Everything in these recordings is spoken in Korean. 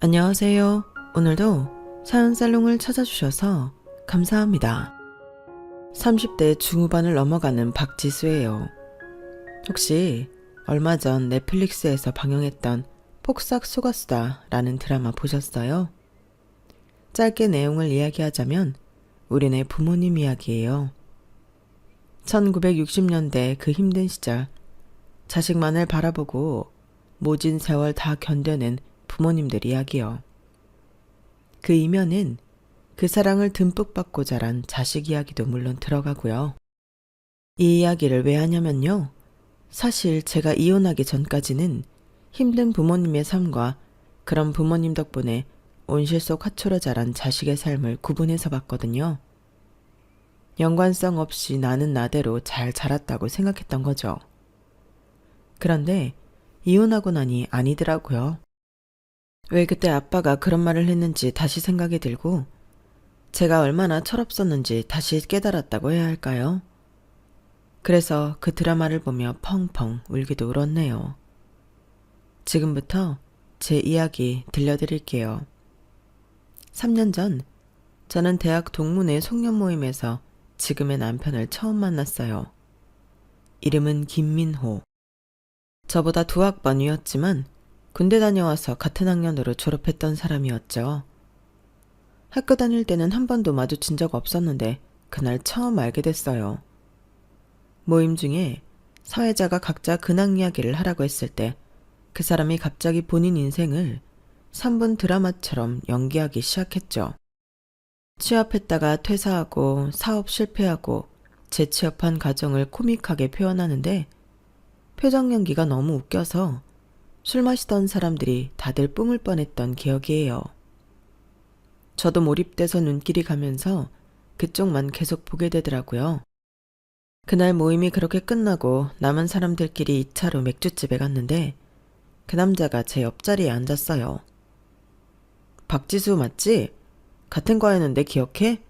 안녕하세요. 오늘도 사연살롱을 찾아주셔서 감사합니다. 30대 중후반을 넘어가는 박지수예요. 혹시 얼마 전 넷플릭스에서 방영했던 폭삭 속았수다 라는 드라마 보셨어요? 짧게 내용을 이야기하자면 우리네 부모님 이야기예요. 1960년대 그 힘든 시절 자식만을 바라보고 모진 세월 다 견뎌낸 부모님들 이야기요. 그 이면은 그 사랑을 듬뿍 받고 자란 자식 이야기도 물론 들어가고요. 이 이야기를 왜 하냐면요. 사실 제가 이혼하기 전까지는 힘든 부모님의 삶과 그런 부모님 덕분에 온실 속 화초로 자란 자식의 삶을 구분해서 봤거든요. 연관성 없이 나는 나대로 잘 자랐다고 생각했던 거죠. 그런데 이혼하고 나니 아니더라고요. 왜 그때 아빠가 그런 말을 했는지 다시 생각이 들고 제가 얼마나 철없었는지 다시 깨달았다고 해야 할까요? 그래서 그 드라마를 보며 펑펑 울기도 울었네요. 지금부터 제 이야기 들려드릴게요. 3년 전 저는 대학 동문회 송년 모임에서 지금의 남편을 처음 만났어요. 이름은 김민호. 저보다 2학번 위였지만 군대 다녀와서 같은 학년으로 졸업했던 사람이었죠. 학교 다닐 때는 한 번도 마주친 적 없었는데 그날 처음 알게 됐어요. 모임 중에 사회자가 각자 근황 이야기를 하라고 했을 때 그 사람이 갑자기 본인 인생을 3분 드라마처럼 연기하기 시작했죠. 취업했다가 퇴사하고 사업 실패하고 재취업한 가정을 코믹하게 표현하는데 표정 연기가 너무 웃겨서 술 마시던 사람들이 다들 뿜을 뻔했던 기억이에요. 저도 몰입돼서 눈길이 가면서 그쪽만 계속 보게 되더라고요. 그날 모임이 그렇게 끝나고 남은 사람들끼리 2차로 맥주집에 갔는데 그 남자가 제 옆자리에 앉았어요. 박지수 맞지? 같은 과였는데 기억해?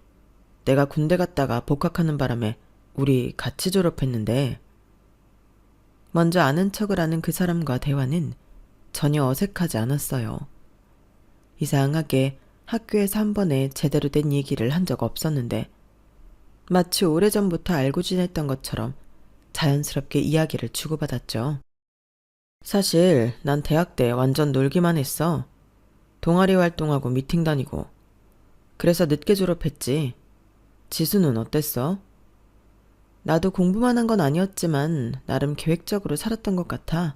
내가 군대 갔다가 복학하는 바람에 우리 같이 졸업했는데. 먼저 아는 척을 하는 그 사람과 대화는 전혀 어색하지 않았어요. 이상하게 학교에서 한 번에 제대로 된 얘기를 한 적 없었는데 마치 오래전부터 알고 지냈던 것처럼 자연스럽게 이야기를 주고받았죠. 사실 난 대학 때 완전 놀기만 했어. 동아리 활동하고 미팅 다니고. 그래서 늦게 졸업했지. 지수는 어땠어? 나도 공부만 한 건 아니었지만 나름 계획적으로 살았던 것 같아.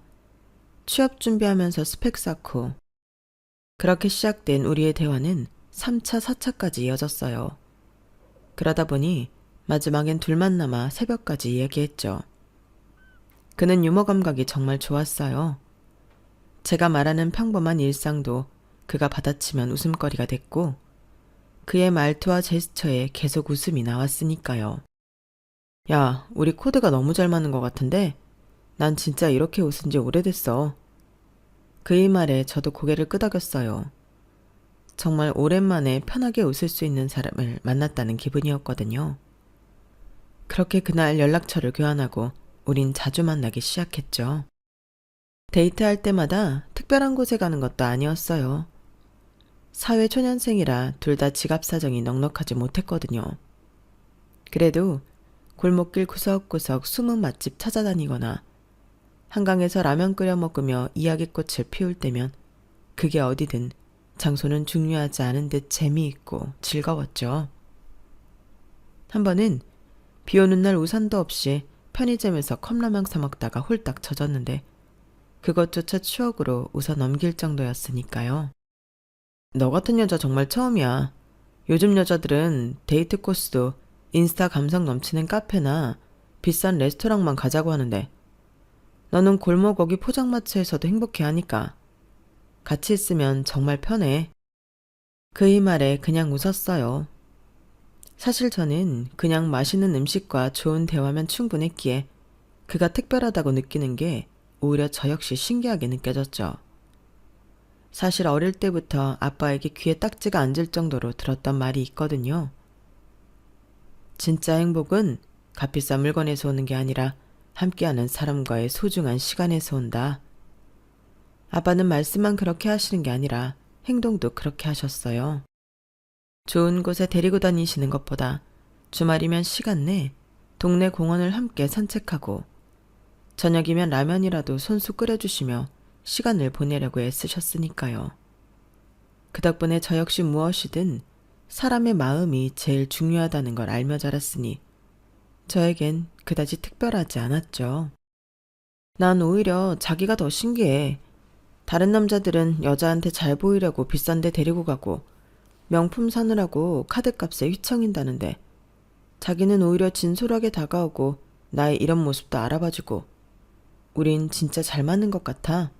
취업 준비하면서 스펙 쌓고. 그렇게 시작된 우리의 대화는 3차, 4차까지 이어졌어요. 그러다 보니 마지막엔 둘만 남아 새벽까지 이야기했죠. 그는 유머 감각이 정말 좋았어요. 제가 말하는 평범한 일상도 그가 받아치면 웃음거리가 됐고 그의 말투와 제스처에 계속 웃음이 나왔으니까요. 야, 우리 코드가 너무 잘 맞는 것 같은데 난 진짜 이렇게 웃은 지 오래됐어. 그의 말에 저도 고개를 끄덕였어요. 정말 오랜만에 편하게 웃을 수 있는 사람을 만났다는 기분이었거든요. 그렇게 그날 연락처를 교환하고 우린 자주 만나기 시작했죠. 데이트할 때마다 특별한 곳에 가는 것도 아니었어요. 사회 초년생이라 둘 다 지갑 사정이 넉넉하지 못했거든요. 그래도 골목길 구석구석 숨은 맛집 찾아다니거나 한강에서 라면 끓여 먹으며 이야기꽃을 피울 때면 그게 어디든 장소는 중요하지 않은 듯 재미있고 즐거웠죠. 한 번은 비 오는 날 우산도 없이 편의점에서 컵라면 사 먹다가 홀딱 젖었는데 그것조차 추억으로 웃어 넘길 정도였으니까요. 너 같은 여자 정말 처음이야. 요즘 여자들은 데이트 코스도 인스타 감성 넘치는 카페나 비싼 레스토랑만 가자고 하는데 너는 골목 어기 포장마차에서도 행복해하니까 같이 있으면 정말 편해. 그의 말에 그냥 웃었어요. 사실 저는 그냥 맛있는 음식과 좋은 대화면 충분했기에 그가 특별하다고 느끼는 게 오히려 저 역시 신기하게 느껴졌죠. 사실 어릴 때부터 아빠에게 귀에 딱지가 앉을 정도로 들었던 말이 있거든요. 진짜 행복은 값비싼 물건에서 오는 게 아니라 함께하는 사람과의 소중한 시간에서 온다. 아빠는 말씀만 그렇게 하시는 게 아니라 행동도 그렇게 하셨어요. 좋은 곳에 데리고 다니시는 것보다 주말이면 시간 내 동네 공원을 함께 산책하고 저녁이면 라면이라도 손수 끓여주시며 시간을 보내려고 애쓰셨으니까요. 그 덕분에 저 역시 무엇이든 사람의 마음이 제일 중요하다는 걸 알며 자랐으니 저에겐 그다지 특별하지 않았죠. 난 오히려 자기가 더 신기해. 다른 남자들은 여자한테 잘 보이려고 비싼 데 데리고 가고 명품 사느라고 카드값에 휘청인다는데 자기는 오히려 진솔하게 다가오고 나의 이런 모습도 알아봐주고 우린 진짜 잘 맞는 것 같아.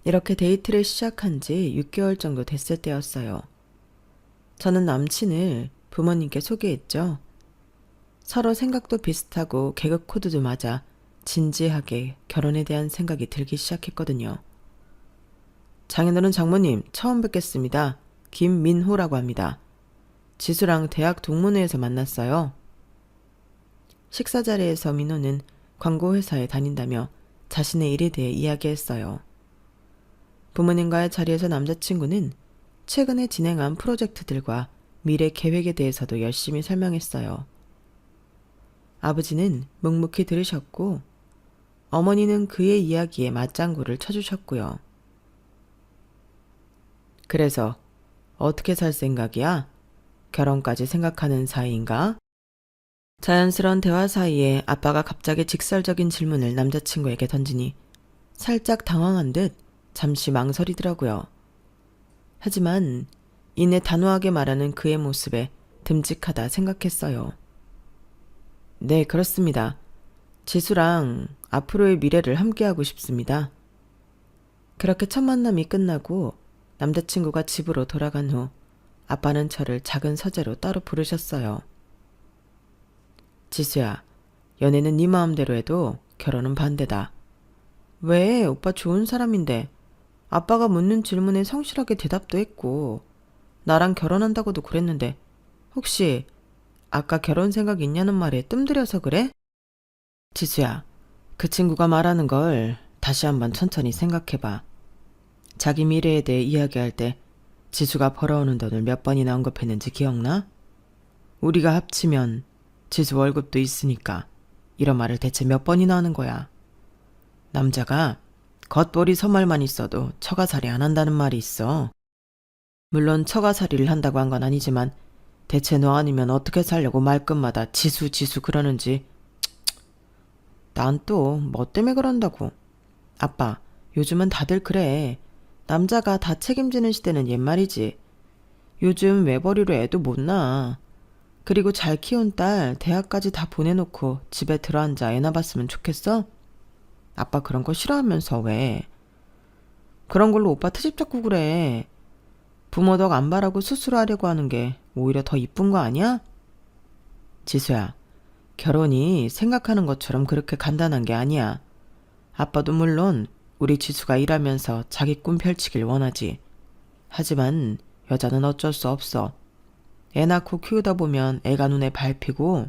이렇게 데이트를 시작한 지 6개월 정도 됐을 때였어요. 저는 남친을 부모님께 소개했죠. 서로 생각도 비슷하고 개그 코드도 맞아 진지하게 결혼에 대한 생각이 들기 시작했거든요. 장인어른 장모님 처음 뵙겠습니다. 김민호라고 합니다. 지수랑 대학 동문회에서 만났어요. 식사 자리에서 민호는 광고회사에 다닌다며 자신의 일에 대해 이야기했어요. 부모님과의 자리에서 남자친구는 최근에 진행한 프로젝트들과 미래 계획에 대해서도 열심히 설명했어요. 아버지는 묵묵히 들으셨고 어머니는 그의 이야기에 맞장구를 쳐주셨고요. 그래서 어떻게 살 생각이야? 결혼까지 생각하는 사이인가? 자연스러운 대화 사이에 아빠가 갑자기 직설적인 질문을 남자친구에게 던지니 살짝 당황한 듯 잠시 망설이더라고요. 하지만 이내 단호하게 말하는 그의 모습에 듬직하다 생각했어요. 네, 그렇습니다. 지수랑 앞으로의 미래를 함께하고 싶습니다. 그렇게 첫 만남이 끝나고 남자친구가 집으로 돌아간 후 아빠는 저를 작은 서재로 따로 부르셨어요. 지수야, 연애는 네 마음대로 해도 결혼은 반대다. 왜? 오빠 좋은 사람인데. 아빠가 묻는 질문에 성실하게 대답도 했고 나랑 결혼한다고도 그랬는데 혹시 아까 결혼 생각 있냐는 말에 뜸들여서 그래? 지수야, 그 친구가 말하는 걸 다시 한번 천천히 생각해봐. 자기 미래에 대해 이야기할 때 지수가 벌어오는 돈을 몇 번이나 언급했는지 기억나? 우리가 합치면 지수 월급도 있으니까 이런 말을 대체 몇 번이나 하는 거야. 남자가 겉보리 서말만 있어도 처가살이 안 한다는 말이 있어. 물론 처가살이를 한다고 한 건 아니지만 대체 너 아니면 어떻게 살려고 말끝마다 지수 지수 그러는지. 난 또 뭐 때문에 그런다고. 아빠, 요즘은 다들 그래. 남자가 다 책임지는 시대는 옛말이지. 요즘 외벌이로 애도 못 낳아. 그리고 잘 키운 딸 대학까지 다 보내놓고 집에 들어앉아 애나 봤으면 좋겠어? 아빠 그런 거 싫어하면서 왜? 그런 걸로 오빠 트집 잡고 그래. 부모 덕 안 바라고 스스로 하려고 하는 게 오히려 더 이쁜 거 아니야? 지수야, 결혼이 생각하는 것처럼 그렇게 간단한 게 아니야. 아빠도 물론 우리 지수가 일하면서 자기 꿈 펼치길 원하지. 하지만 여자는 어쩔 수 없어. 애 낳고 키우다 보면 애가 눈에 밟히고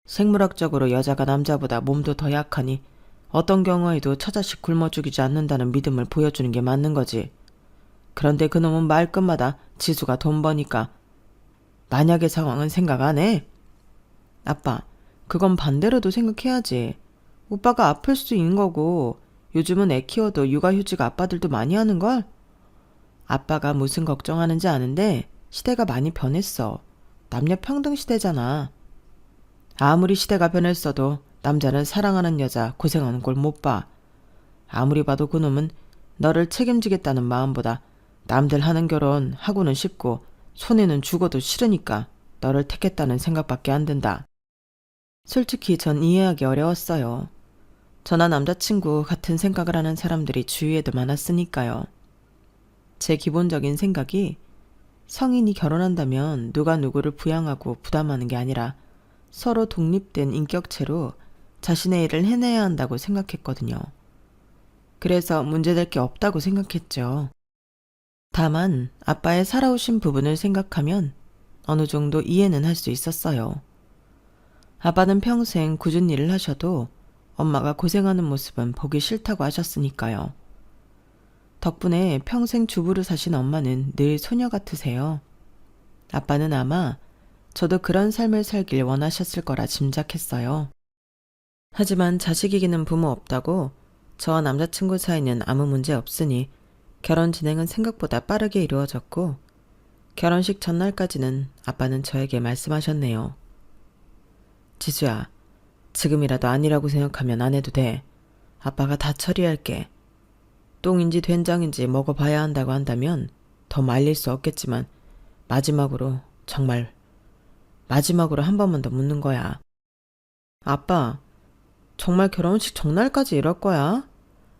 생물학적으로 여자가 남자보다 몸도 더 약하니 어떤 경우에도 처자식 굶어 죽이지 않는다는 믿음을 보여주는 게 맞는 거지. 그런데 그놈은 말끝마다 지수가 돈 버니까 만약의 상황은 생각 안 해? 아빠, 그건 반대로도 생각해야지. 오빠가 아플 수도 있는 거고 요즘은 애 키워도 육아휴직 아빠들도 많이 하는걸? 아빠가 무슨 걱정하는지 아는데 시대가 많이 변했어. 남녀 평등 시대잖아. 아무리 시대가 변했어도 남자는 사랑하는 여자 고생하는 걸 못 봐. 아무리 봐도 그놈은 너를 책임지겠다는 마음보다 남들 하는 결혼 하고는 싶고 손해는 죽어도 싫으니까 너를 택했다는 생각밖에 안 든다. 솔직히 전 이해하기 어려웠어요. 저나 남자친구 같은 생각을 하는 사람들이 주위에도 많았으니까요. 제 기본적인 생각이 성인이 결혼한다면 누가 누구를 부양하고 부담하는 게 아니라 서로 독립된 인격체로 자신의 일을 해내야 한다고 생각했거든요. 그래서 문제될 게 없다고 생각했죠. 다만 아빠의 살아오신 부분을 생각하면 어느 정도 이해는 할 수 있었어요. 아빠는 평생 굳은 일을 하셔도 엄마가 고생하는 모습은 보기 싫다고 하셨으니까요. 덕분에 평생 주부로 사신 엄마는 늘 소녀 같으세요. 아빠는 아마 저도 그런 삶을 살길 원하셨을 거라 짐작했어요. 하지만 자식 이기는 부모 없다고 저와 남자친구 사이는 아무 문제 없으니 결혼 진행은 생각보다 빠르게 이루어졌고 결혼식 전날까지는 아빠는 저에게 말씀하셨네요. 지수야, 지금이라도 아니라고 생각하면 안 해도 돼. 아빠가 다 처리할게. 똥인지 된장인지 먹어봐야 한다고 한다면 더 말릴 수 없겠지만 마지막으로, 정말 마지막으로 한 번만 더 묻는 거야. 아빠, 정말 결혼식 전날까지 이럴 거야?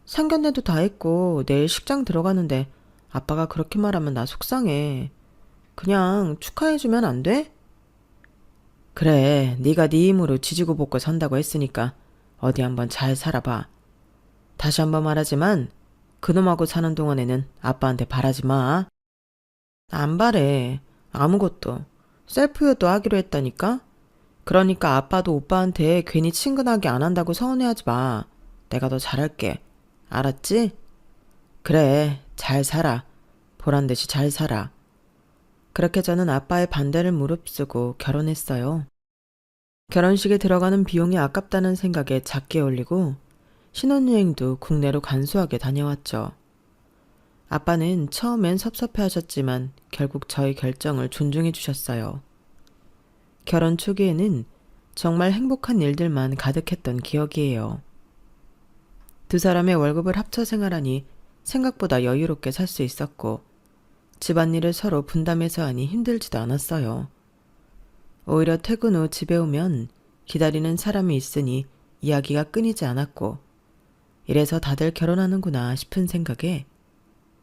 상견례도 다 했고 내일 식장 들어가는데 아빠가 그렇게 말하면 나 속상해. 그냥 축하해주면 안 돼? 그래, 네가 네 힘으로 지지고 볶고 산다고 했으니까 어디 한번 잘 살아봐. 다시 한번 말하지만 그놈하고 사는 동안에는 아빠한테 바라지 마. 안 바래. 아무것도. 셀프효도 하기로 했다니까? 그러니까 아빠도 오빠한테 괜히 친근하게 안 한다고 서운해하지 마. 내가 더 잘할게. 알았지? 그래, 잘 살아. 보란듯이 잘 살아. 그렇게 저는 아빠의 반대를 무릅쓰고 결혼했어요. 결혼식에 들어가는 비용이 아깝다는 생각에 작게 올리고 신혼여행도 국내로 간소하게 다녀왔죠. 아빠는 처음엔 섭섭해하셨지만 결국 저의 결정을 존중해 주셨어요. 결혼 초기에는 정말 행복한 일들만 가득했던 기억이에요. 두 사람의 월급을 합쳐 생활하니 생각보다 여유롭게 살 수 있었고 집안일을 서로 분담해서 하니 힘들지도 않았어요. 오히려 퇴근 후 집에 오면 기다리는 사람이 있으니 이야기가 끊이지 않았고 이래서 다들 결혼하는구나 싶은 생각에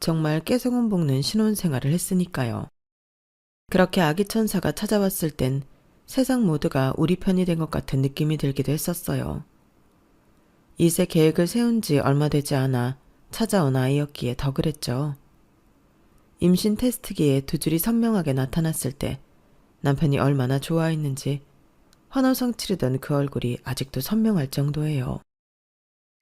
정말 깨소금 볶는 신혼생활을 했으니까요. 그렇게 아기 천사가 찾아왔을 땐 세상 모두가 우리 편이 된 것 같은 느낌이 들기도 했었어요. 이세 계획을 세운 지 얼마 되지 않아 찾아온 아이였기에 더 그랬죠. 임신 테스트기에 두 줄이 선명하게 나타났을 때 남편이 얼마나 좋아했는지 환호성 치르던 그 얼굴이 아직도 선명할 정도예요.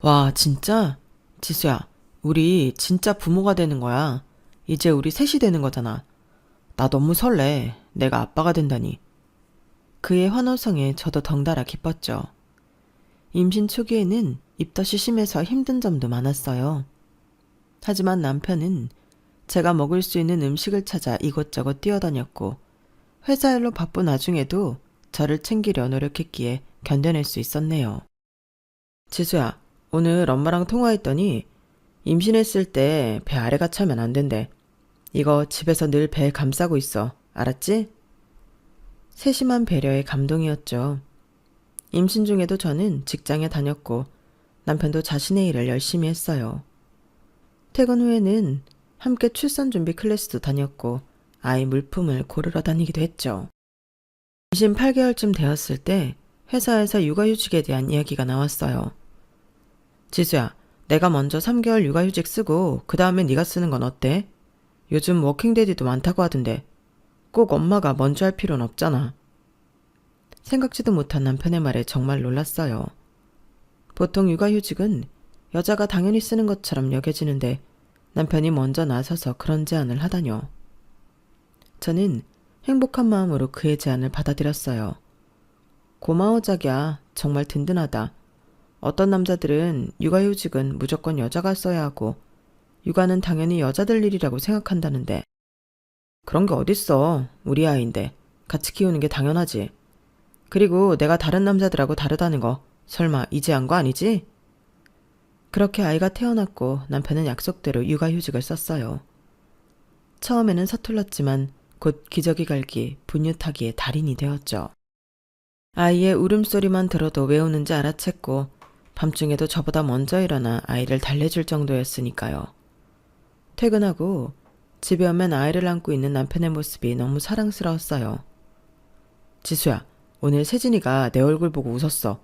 와, 진짜? 지수야, 우리 진짜 부모가 되는 거야. 이제 우리 셋이 되는 거잖아. 나 너무 설레. 내가 아빠가 된다니. 그의 환호성에 저도 덩달아 기뻤죠. 임신 초기에는 입덧이 심해서 힘든 점도 많았어요. 하지만 남편은 제가 먹을 수 있는 음식을 찾아 이곳저곳 뛰어다녔고 회사 일로 바쁜 와중에도 저를 챙기려 노력했기에 견뎌낼 수 있었네요. 지수야, 오늘 엄마랑 통화했더니 임신했을 때 배 아래가 차면 안 된대. 이거 집에서 늘 배 감싸고 있어. 알았지? 세심한 배려에 감동이었죠. 임신 중에도 저는 직장에 다녔고 남편도 자신의 일을 열심히 했어요. 퇴근 후에는 함께 출산 준비 클래스도 다녔고 아이 물품을 고르러 다니기도 했죠. 임신 8개월쯤 되었을 때 회사에서 육아휴직에 대한 이야기가 나왔어요. 지수야, 내가 먼저 3개월 육아휴직 쓰고 그 다음에 네가 쓰는 건 어때? 요즘 워킹데디도 많다고 하던데 꼭 엄마가 먼저 할 필요는 없잖아. 생각지도 못한 남편의 말에 정말 놀랐어요. 보통 육아휴직은 여자가 당연히 쓰는 것처럼 여겨지는데 남편이 먼저 나서서 그런 제안을 하다뇨. 저는 행복한 마음으로 그의 제안을 받아들였어요. 고마워 자기야. 정말 든든하다. 어떤 남자들은 육아휴직은 무조건 여자가 써야 하고 육아는 당연히 여자들 일이라고 생각한다는데 그런 게 어딨어. 우리 아이인데 같이 키우는 게 당연하지. 그리고 내가 다른 남자들하고 다르다는 거 설마 이제 한 거 아니지? 그렇게 아이가 태어났고 남편은 약속대로 육아휴직을 썼어요. 처음에는 서툴렀지만 곧 기저귀 갈기, 분유 타기의 달인이 되었죠. 아이의 울음소리만 들어도 외우는지 알아챘고 밤중에도 저보다 먼저 일어나 아이를 달래줄 정도였으니까요. 퇴근하고 집에 오면 아이를 안고 있는 남편의 모습이 너무 사랑스러웠어요. 지수야, 오늘 세진이가 내 얼굴 보고 웃었어.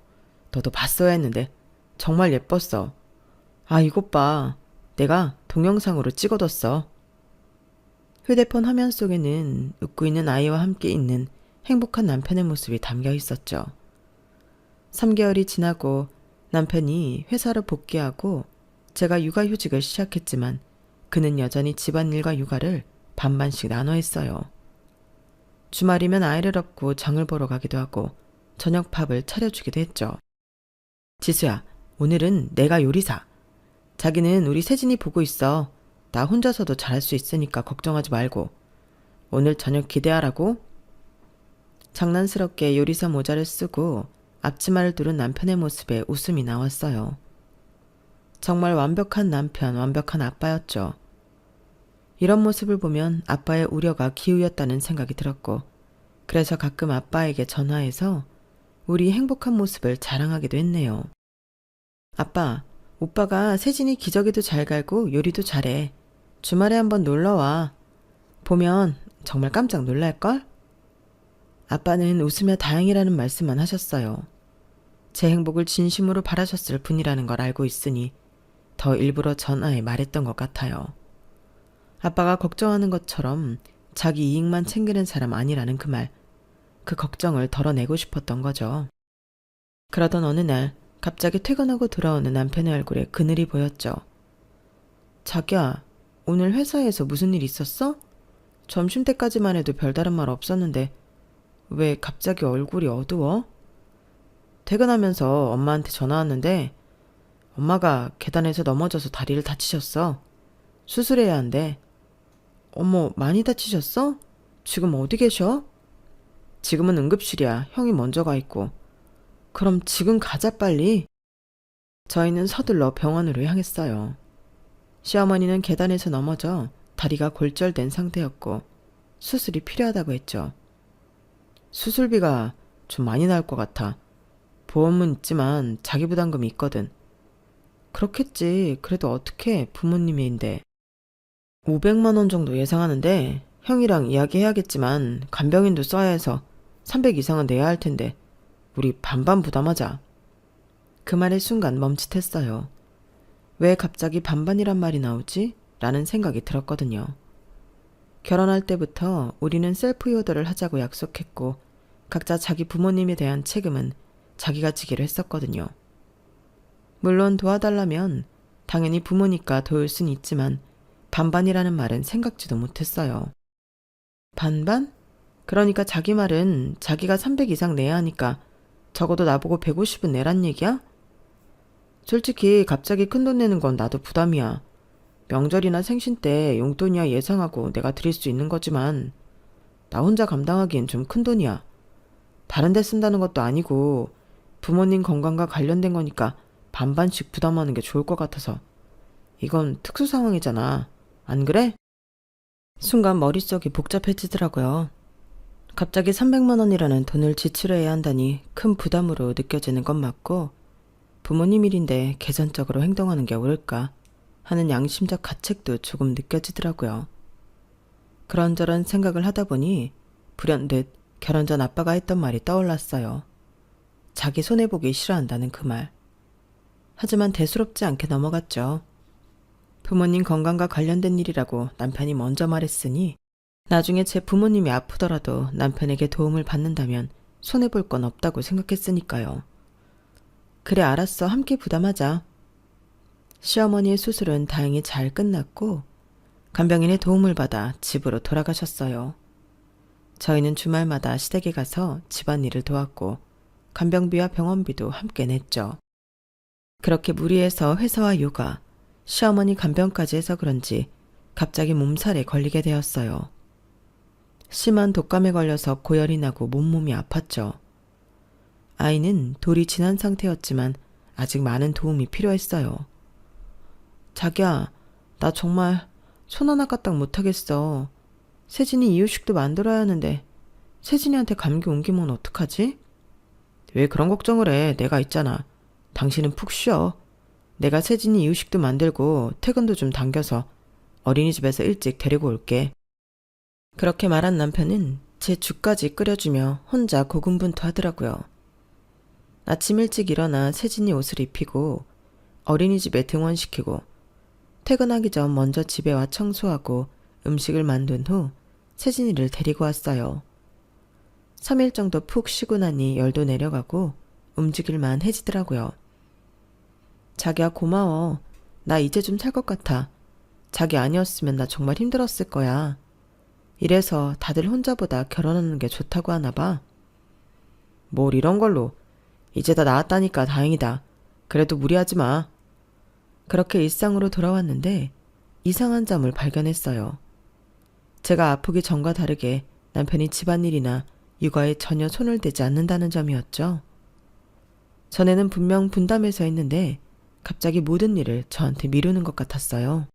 너도 봤어야 했는데 정말 예뻤어. 아, 이것 봐. 내가 동영상으로 찍어뒀어. 휴대폰 화면 속에는 웃고 있는 아이와 함께 있는 행복한 남편의 모습이 담겨 있었죠. 3개월이 지나고 남편이 회사로 복귀하고 제가 육아휴직을 시작했지만 그는 여전히 집안일과 육아를 반반씩 나눠 했어요. 주말이면 아이를 업고 장을 보러 가기도 하고 저녁 밥을 차려주기도 했죠. 지수야, 오늘은 내가 요리사. 자기는 우리 세진이 보고 있어. 나 혼자서도 잘할 수 있으니까 걱정하지 말고. 오늘 저녁 기대하라고. 장난스럽게 요리사 모자를 쓰고 앞치마를 두른 남편의 모습에 웃음이 나왔어요. 정말 완벽한 남편, 완벽한 아빠였죠. 이런 모습을 보면 아빠의 우려가 기우였다는 생각이 들었고, 그래서 가끔 아빠에게 전화해서 우리 행복한 모습을 자랑하기도 했네요. 아빠, 오빠가 세진이 기저귀도 잘 갈고 요리도 잘해. 주말에 한번 놀러와. 보면 정말 깜짝 놀랄걸? 아빠는 웃으며 다행이라는 말씀만 하셨어요. 제 행복을 진심으로 바라셨을 분이라는 걸 알고 있으니 더 일부러 전화해 말했던 것 같아요. 아빠가 걱정하는 것처럼 자기 이익만 챙기는 사람 아니라는 그 말, 그 걱정을 덜어내고 싶었던 거죠. 그러던 어느 날 갑자기 퇴근하고 돌아오는 남편의 얼굴에 그늘이 보였죠. 자기야, 오늘 회사에서 무슨 일 있었어? 점심때까지만 해도 별다른 말 없었는데 왜 갑자기 얼굴이 어두워? 퇴근하면서 엄마한테 전화 왔는데 엄마가 계단에서 넘어져서 다리를 다치셨어. 수술해야 한대. 어머, 많이 다치셨어? 지금 어디 계셔? 지금은 응급실이야. 형이 먼저 가 있고. 그럼 지금 가자 빨리. 저희는 서둘러 병원으로 향했어요. 시어머니는 계단에서 넘어져 다리가 골절된 상태였고 수술이 필요하다고 했죠. 수술비가 좀 많이 나올 것 같아. 보험은 있지만 자기 부담금이 있거든. 그렇겠지. 그래도 어떻게 부모님인데. 500만 원 정도 예상하는데 형이랑 이야기해야겠지만 간병인도 써야 해서 300 이상은 내야 할 텐데 우리 반반 부담하자. 그 말의 순간 멈칫했어요. 왜 갑자기 반반이란 말이 나오지? 라는 생각이 들었거든요. 결혼할 때부터 우리는 셀프 효도를 하자고 약속했고 각자 자기 부모님에 대한 책임은 자기가 지기로 했었거든요. 물론 도와달라면 당연히 부모니까 도울 순 있지만 반반이라는 말은 생각지도 못했어요. 반반? 그러니까 자기 말은 자기가 300 이상 내야 하니까 적어도 나보고 150은 내란 얘기야? 솔직히 갑자기 큰돈 내는 건 나도 부담이야. 명절이나 생신 때 용돈이야 예상하고 내가 드릴 수 있는 거지만 나 혼자 감당하기엔 좀 큰돈이야. 다른 데 쓴다는 것도 아니고 부모님 건강과 관련된 거니까 반반씩 부담하는 게 좋을 것 같아서. 이건 특수 상황이잖아. 안 그래? 순간 머릿속이 복잡해지더라고요. 갑자기 300만 원이라는 돈을 지출해야 한다니 큰 부담으로 느껴지는 건 맞고 부모님 일인데 계산적으로 행동하는 게 옳을까 하는 양심적 가책도 조금 느껴지더라고요. 그런저런 생각을 하다 보니 불현듯 결혼 전 아빠가 했던 말이 떠올랐어요. 자기 손해보기 싫어한다는 그 말. 하지만 대수롭지 않게 넘어갔죠. 부모님 건강과 관련된 일이라고 남편이 먼저 말했으니 나중에 제 부모님이 아프더라도 남편에게 도움을 받는다면 손해볼 건 없다고 생각했으니까요. 그래 알았어. 함께 부담하자. 시어머니의 수술은 다행히 잘 끝났고 간병인의 도움을 받아 집으로 돌아가셨어요. 저희는 주말마다 시댁에 가서 집안일을 도왔고 간병비와 병원비도 함께 냈죠. 그렇게 무리해서 회사와 육아, 시어머니 간병까지 해서 그런지 갑자기 몸살에 걸리게 되었어요. 심한 독감에 걸려서 고열이 나고 몸이 아팠죠. 아이는 돌이 지난 상태였지만 아직 많은 도움이 필요했어요. 자기야, 나 정말 손 하나 까딱 못하겠어. 세진이 이유식도 만들어야 하는데 세진이한테 감기 옮기면 어떡하지? 왜 그런 걱정을 해? 내가 있잖아. 당신은 푹 쉬어. 내가 세진이 이유식도 만들고 퇴근도 좀 당겨서 어린이집에서 일찍 데리고 올게. 그렇게 말한 남편은 제 죽까지 끓여주며 혼자 고군분투하더라고요. 아침 일찍 일어나 세진이 옷을 입히고 어린이집에 등원시키고 퇴근하기 전 먼저 집에 와 청소하고 음식을 만든 후 세진이를 데리고 왔어요. 3일 정도 푹 쉬고 나니 열도 내려가고 움직일만 해지더라고요. 자기야 고마워. 나 이제 좀 살 것 같아. 자기 아니었으면 나 정말 힘들었을 거야. 이래서 다들 혼자보다 결혼하는 게 좋다고 하나 봐. 뭘 이런 걸로. 이제 다 나았다니까 다행이다. 그래도 무리하지 마. 그렇게 일상으로 돌아왔는데 이상한 점을 발견했어요. 제가 아프기 전과 다르게 남편이 집안일이나 육아에 전혀 손을 대지 않는다는 점이었죠. 전에는 분명 분담해서 했는데 갑자기 모든 일을 저한테 미루는 것 같았어요.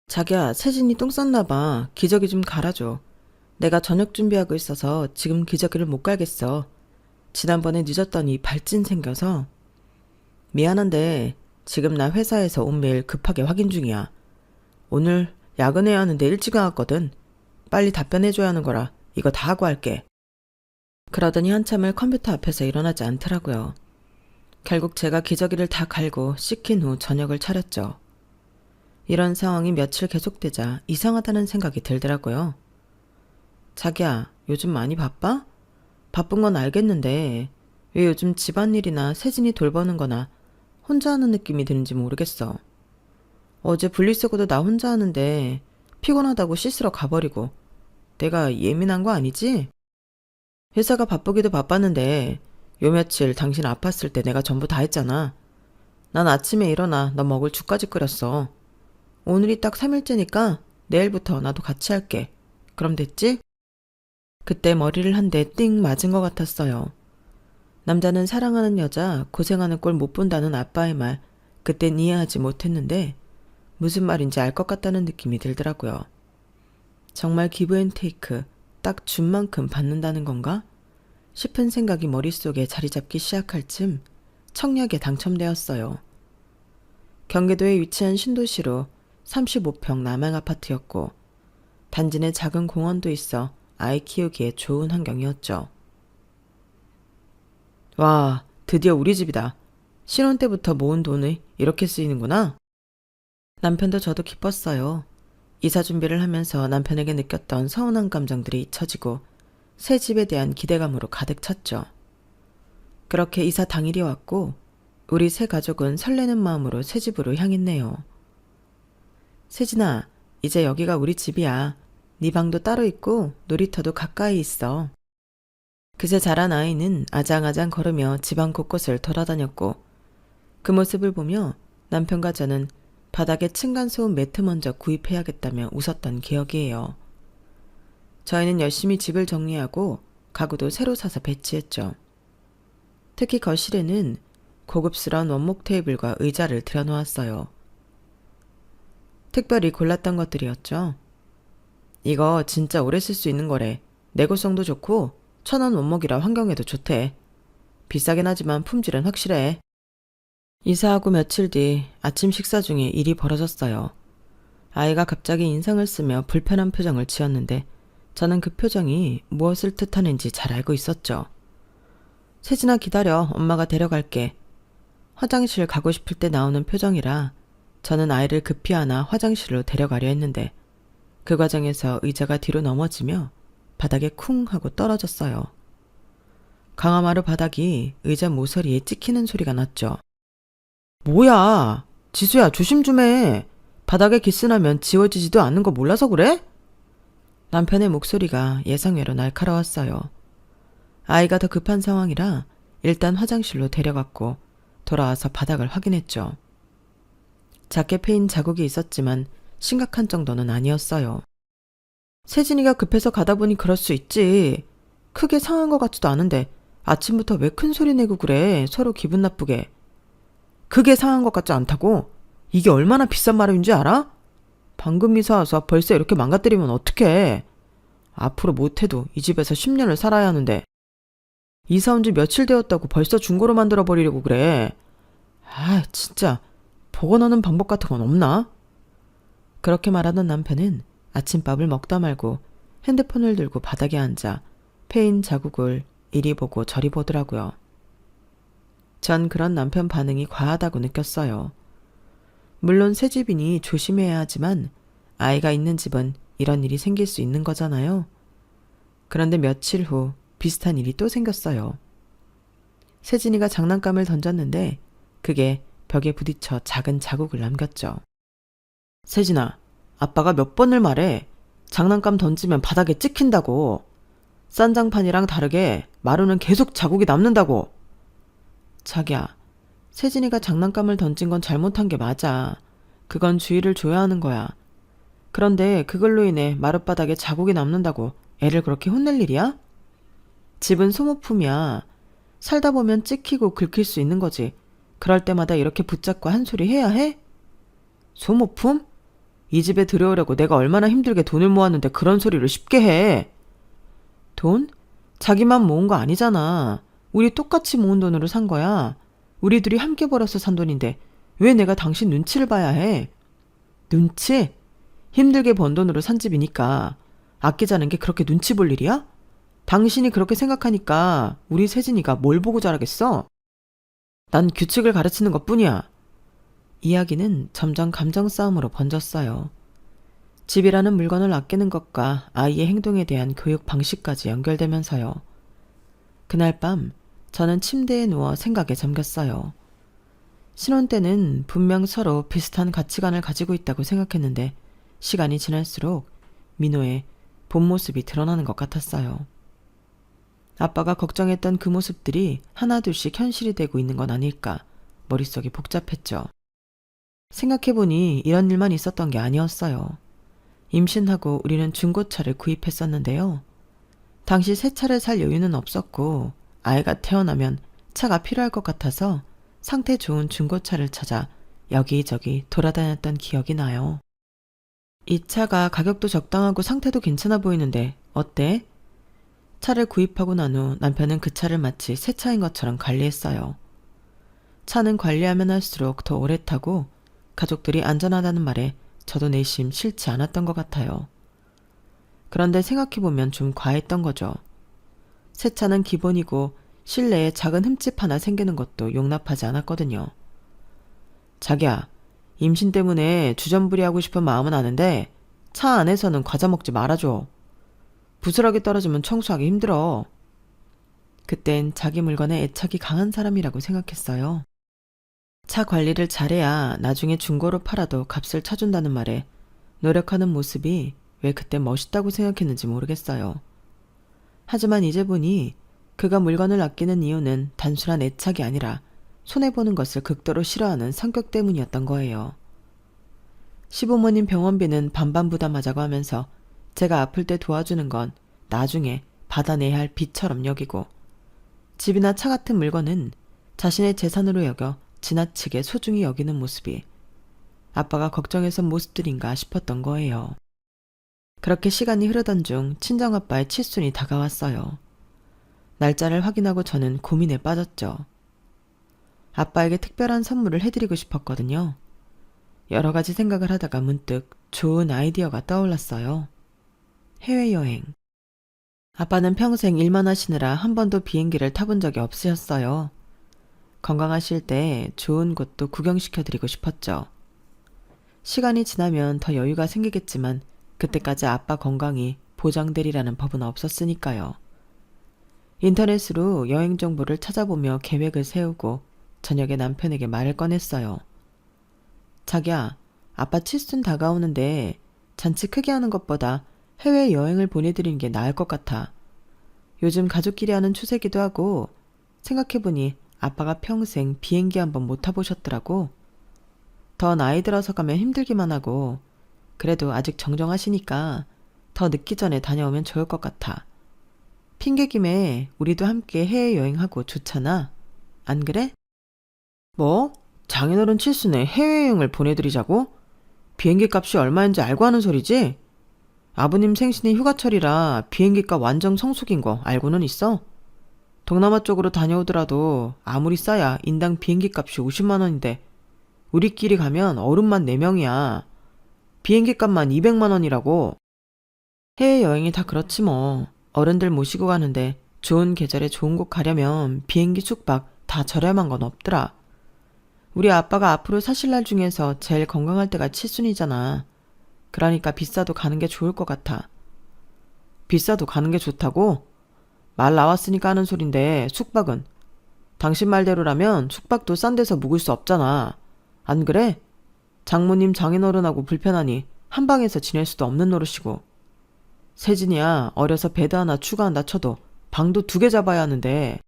자기야, 세진이 똥 쌌나 봐. 기저귀 좀 갈아줘. 내가 저녁 준비하고 있어서 지금 기저귀를 못 갈겠어. 지난번에 늦었더니 발진 생겨서. 미안한데 지금 나 회사에서 온 메일 급하게 확인 중이야. 오늘 야근해야 하는데 일찍 나왔거든. 빨리 답변해줘야 하는 거라 이거 다 하고 할게. 그러더니 한참을 컴퓨터 앞에서 일어나지 않더라고요. 결국 제가 기저귀를 다 갈고 씻긴 후 저녁을 차렸죠. 이런 상황이 며칠 계속되자 이상하다는 생각이 들더라고요. 자기야, 요즘 많이 바빠? 바쁜 건 알겠는데 왜 요즘 집안일이나 세진이 돌보는 거나 혼자 하는 느낌이 드는지 모르겠어. 어제 분리수거도 나 혼자 하는데 피곤하다고 씻으러 가버리고. 내가 예민한 거 아니지? 회사가 바쁘기도 바빴는데 요 며칠 당신 아팠을 때 내가 전부 다 했잖아. 난 아침에 일어나 너 먹을 죽까지 끓였어. 오늘이 딱 3일째니까 내일부터 나도 같이 할게. 그럼 됐지? 그때 머리를 한 대 띵 맞은 것 같았어요. 남자는 사랑하는 여자 고생하는 꼴 못 본다는 아빠의 말 그땐 이해하지 못했는데 무슨 말인지 알 것 같다는 느낌이 들더라고요. 정말 기브앤테이크 딱 준 만큼 받는다는 건가? 싶은 생각이 머릿속에 자리 잡기 시작할 즈음 청약에 당첨되었어요. 경기도에 위치한 신도시로 35평 남양 아파트였고 단지 내 작은 공원도 있어 아이 키우기에 좋은 환경이었죠. 와, 드디어 우리 집이다. 신혼 때부터 모은 돈이 이렇게 쓰이는구나. 남편도 저도 기뻤어요. 이사 준비를 하면서 남편에게 느꼈던 서운한 감정들이 잊혀지고 새 집에 대한 기대감으로 가득 찼죠. 그렇게 이사 당일이 왔고 우리 새 가족은 설레는 마음으로 새 집으로 향했네요. 세진아, 이제 여기가 우리 집이야. 네 방도 따로 있고 놀이터도 가까이 있어. 그새 자란 아이는 아장아장 걸으며 집안 곳곳을 돌아다녔고 그 모습을 보며 남편과 저는 바닥에 층간소음 매트 먼저 구입해야겠다며 웃었던 기억이에요. 저희는 열심히 집을 정리하고 가구도 새로 사서 배치했죠. 특히 거실에는 고급스러운 원목 테이블과 의자를 들여놓았어요. 특별히 골랐던 것들이었죠. 이거 진짜 오래 쓸 수 있는 거래. 내구성도 좋고 1,000원 원목이라 환경에도 좋대. 비싸긴 하지만 품질은 확실해. 이사하고 며칠 뒤 아침 식사 중에 일이 벌어졌어요. 아이가 갑자기 인상을 쓰며 불편한 표정을 지었는데 저는 그 표정이 무엇을 뜻하는지 잘 알고 있었죠. 세진아 기다려. 엄마가 데려갈게. 화장실 가고 싶을 때 나오는 표정이라 저는 아이를 급히 안아 화장실로 데려가려 했는데 그 과정에서 의자가 뒤로 넘어지며 바닥에 쿵 하고 떨어졌어요. 강화마루 바닥이 의자 모서리에 찍히는 소리가 났죠. 뭐야? 지수야, 조심 좀 해. 바닥에 기스나면 지워지지도 않는 거 몰라서 그래? 남편의 목소리가 예상외로 날카로웠어요. 아이가 더 급한 상황이라 일단 화장실로 데려갔고 돌아와서 바닥을 확인했죠. 작게 패인 자국이 있었지만 심각한 정도는 아니었어요. 세진이가 급해서 가다 보니 그럴 수 있지. 크게 상한 것 같지도 않은데 아침부터 왜 큰 소리 내고 그래. 서로 기분 나쁘게. 크게 상한 것 같지 않다고? 이게 얼마나 비싼 마루인지 알아? 방금 이사 와서 벌써 이렇게 망가뜨리면 어떡해. 앞으로 못해도 이 집에서 10년을 살아야 하는데 이사 온 지 며칠 되었다고 벌써 중고로 만들어버리려고 그래. 아, 진짜 복원하는 방법 같은 건 없나? 그렇게 말하던 남편은 아침밥을 먹다 말고 핸드폰을 들고 바닥에 앉아 패인 자국을 이리 보고 저리 보더라고요. 전 그런 남편 반응이 과하다고 느꼈어요. 물론 새 집이니 조심해야 하지만 아이가 있는 집은 이런 일이 생길 수 있는 거잖아요. 그런데 며칠 후 비슷한 일이 또 생겼어요. 세진이가 장난감을 던졌는데 그게 벽에 부딪혀 작은 자국을 남겼죠. 세진아, 아빠가 몇 번을 말해. 장난감 던지면 바닥에 찍힌다고. 싼장판이랑 다르게 마루는 계속 자국이 남는다고. 자기야, 세진이가 장난감을 던진 건 잘못한 게 맞아. 그건 주의를 줘야 하는 거야. 그런데 그걸로 인해 마룻바닥에 자국이 남는다고 애를 그렇게 혼낼 일이야? 집은 소모품이야. 살다 보면 찍히고 긁힐 수 있는 거지. 그럴 때마다 이렇게 붙잡고 한 소리 해야 해? 소모품? 이 집에 들여오려고 내가 얼마나 힘들게 돈을 모았는데 그런 소리를 쉽게 해. 돈? 자기만 모은 거 아니잖아. 우리 똑같이 모은 돈으로 산 거야. 우리 둘이 함께 벌어서 산 돈인데 왜 내가 당신 눈치를 봐야 해? 눈치? 힘들게 번 돈으로 산 집이니까 아끼자는 게 그렇게 눈치 볼 일이야? 당신이 그렇게 생각하니까 우리 세진이가 뭘 보고 자라겠어? 난 규칙을 가르치는 것뿐이야. 이야기는 점점 감정 싸움으로 번졌어요. 집이라는 물건을 아끼는 것과 아이의 행동에 대한 교육 방식까지 연결되면서요. 그날 밤 저는 침대에 누워 생각에 잠겼어요. 신혼 때는 분명 서로 비슷한 가치관을 가지고 있다고 생각했는데 시간이 지날수록 민호의 본 모습이 드러나는 것 같았어요. 아빠가 걱정했던 그 모습들이 하나둘씩 현실이 되고 있는 건 아닐까 머릿속이 복잡했죠. 생각해보니 이런 일만 있었던 게 아니었어요. 임신하고 우리는 중고차를 구입했었는데요. 당시 새 차를 살 여유는 없었고 아이가 태어나면 차가 필요할 것 같아서 상태 좋은 중고차를 찾아 여기저기 돌아다녔던 기억이 나요. 이 차가 가격도 적당하고 상태도 괜찮아 보이는데 어때? 차를 구입하고 난 후 남편은 그 차를 마치 새 차인 것처럼 관리했어요. 차는 관리하면 할수록 더 오래 타고 가족들이 안전하다는 말에 저도 내심 싫지 않았던 것 같아요. 그런데 생각해보면 좀 과했던 거죠. 새 차는 기본이고 실내에 작은 흠집 하나 생기는 것도 용납하지 않았거든요. 자기야, 임신 때문에 주전부리하고 싶은 마음은 아는데 차 안에서는 과자 먹지 말아줘. 부스러기 떨어지면 청소하기 힘들어. 그땐 자기 물건에 애착이 강한 사람이라고 생각했어요. 차 관리를 잘해야 나중에 중고로 팔아도 값을 쳐준다는 말에 노력하는 모습이 왜 그때 멋있다고 생각했는지 모르겠어요. 하지만 이제 보니 그가 물건을 아끼는 이유는 단순한 애착이 아니라 손해보는 것을 극도로 싫어하는 성격 때문이었던 거예요. 시부모님 병원비는 반반 부담하자고 하면서 제가 아플 때 도와주는 건 나중에 받아내야 할 빚처럼 여기고 집이나 차 같은 물건은 자신의 재산으로 여겨 지나치게 소중히 여기는 모습이 아빠가 걱정했던 모습들인가 싶었던 거예요. 그렇게 시간이 흐르던 중 친정아빠의 칠순이 다가왔어요. 날짜를 확인하고 저는 고민에 빠졌죠. 아빠에게 특별한 선물을 해드리고 싶었거든요. 여러 가지 생각을 하다가 문득 좋은 아이디어가 떠올랐어요. 해외여행. 아빠는 평생 일만 하시느라 한 번도 비행기를 타본 적이 없으셨어요. 건강하실 때 좋은 곳도 구경시켜드리고 싶었죠. 시간이 지나면 더 여유가 생기겠지만 그때까지 아빠 건강이 보장되리라는 법은 없었으니까요. 인터넷으로 여행 정보를 찾아보며 계획을 세우고 저녁에 남편에게 말을 꺼냈어요. 자기야, 아빠 칠순 다가오는데 잔치 크게 하는 것보다 해외여행을 보내드리는 게 나을 것 같아. 요즘 가족끼리 하는 추세기도 하고 생각해보니 아빠가 평생 비행기 한 번 못 타보셨더라고. 더 나이 들어서 가면 힘들기만 하고 그래도 아직 정정하시니까 더 늦기 전에 다녀오면 좋을 것 같아. 핑계김에 우리도 함께 해외여행하고 좋잖아. 안 그래? 뭐? 장인어른 칠순에 해외여행을 보내드리자고? 비행기 값이 얼마인지 알고 하는 소리지? 아버님 생신이 휴가철이라 비행기값 완전 성수기인 거 알고는 있어? 동남아 쪽으로 다녀오더라도 아무리 싸야 인당 비행기 값이 50만 원인데 우리끼리 가면 어른만 4명이야. 비행기 값만 200만 원이라고. 해외여행이 다 그렇지 뭐. 어른들 모시고 가는데 좋은 계절에 좋은 곳 가려면 비행기 숙박 다 저렴한 건 없더라. 우리 아빠가 앞으로 사실 날 중에서 제일 건강할 때가 칠순이잖아. 그러니까 비싸도 가는 게 좋을 것 같아. 비싸도 가는 게 좋다고? 말 나왔으니까 하는 소린데 숙박은? 당신 말대로라면 숙박도 싼 데서 묵을 수 없잖아. 안 그래? 장모님 장인어른하고 불편하니 한 방에서 지낼 수도 없는 노릇이고. 세진이야 어려서 베드 하나 추가한다 쳐도 방도 2개 잡아야 하는데